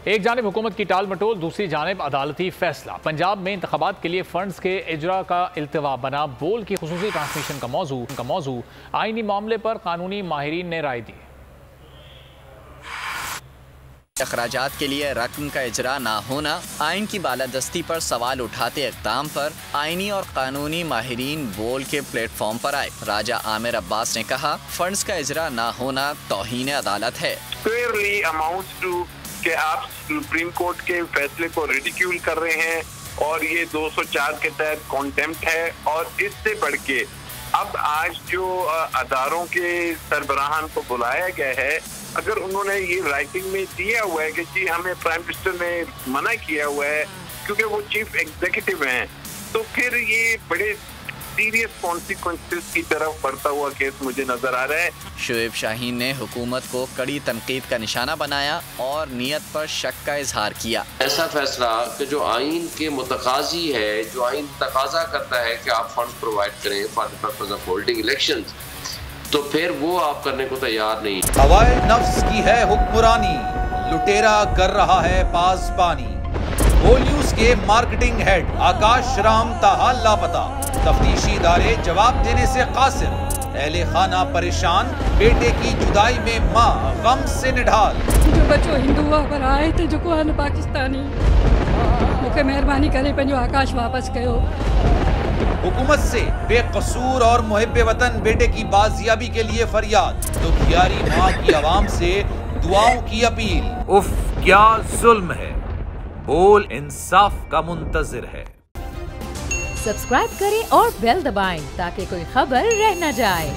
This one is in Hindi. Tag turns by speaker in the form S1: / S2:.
S1: एक जानिब हुकूमत की टाल मटोल, दूसरी जानिब अदालती फैसला। पंजाब में इंतखाबात के लिए फंड्स के इजरा का इल्तवा बना बोल की खुसूसी ट्रांसमिशन का मौजू। आईनी मामले पर कानूनी माहिरीन ने राय दी।
S2: अखराजात के लिए रकम का इजरा ना होना, आइन की बालादस्ती पर सवाल उठाते इक़दाम पर आइनी और कानूनी माहिरीन बोल के प्लेटफॉर्म पर आए। राजा आमिर अब्बास ने कहा, फंड्स का इजरा ना होना तौहीन अदालत है।
S3: क्लियरली अमाउंट्स टू कि आप सुप्रीम कोर्ट के फैसले को रिडिक्यूल कर रहे हैं और ये 204 के तहत कॉन्टेम्प्ट है। और इससे बढ़ के अब आज जो अदारों के सरबराहान को बुलाया गया है, अगर उन्होंने ये राइटिंग में दिया हुआ है कि जी हमें प्राइम मिनिस्टर ने मना किया हुआ है क्योंकि वो चीफ एग्जीक्यूटिव हैं, तो फिर ये बड़े सीरियस कॉन्सिक्वेंसेस की तरफ बढ़ता हुआ केस मुझे नजर आ रहा है।
S2: शुएब शाहीन ने हुकूमत को कड़ी तनकीद का निशाना बनाया और नीयत पर शक का इजहार किया।
S4: ऐसा फैसला कि जो आइन के मुतकाजी है, जो आइन तकाजा करता है कि आप फंड प्रोवाइड करें for the purpose of holding elections, तो फिर वो आप करने को तैयार नहीं।
S5: हवाए नफ्स की है हुक्मरानी, लुटेरा कर रहा है पासबानी। बोल न्यूज के मार्केटिंग हेड आकाश राम ताहा लापता, तफ्तीशी इदारे जवाब देने से कासिर। अहले खाना परेशान, बेटे की जुदाई में माँ गम से निढाल।
S6: जो बच्चों हिंदू पर आए थे जो को पाकिस्तानी, मुझे मेहरबानी करे पंहिंजो आकाश वापस कयो।
S5: हुकूमत से बेकसूर और मुहिब्बे वतन बेटे की बाजियाबी के लिए फरियाद, तो घियारी माँ की आवाम से दुआओं की अपील। उफ क्या जुल्म है, बोल इंसाफ का मुंतजिर है।
S7: सब्सक्राइब करें और बेल दबाएं ताकि कोई खबर रह न जाए।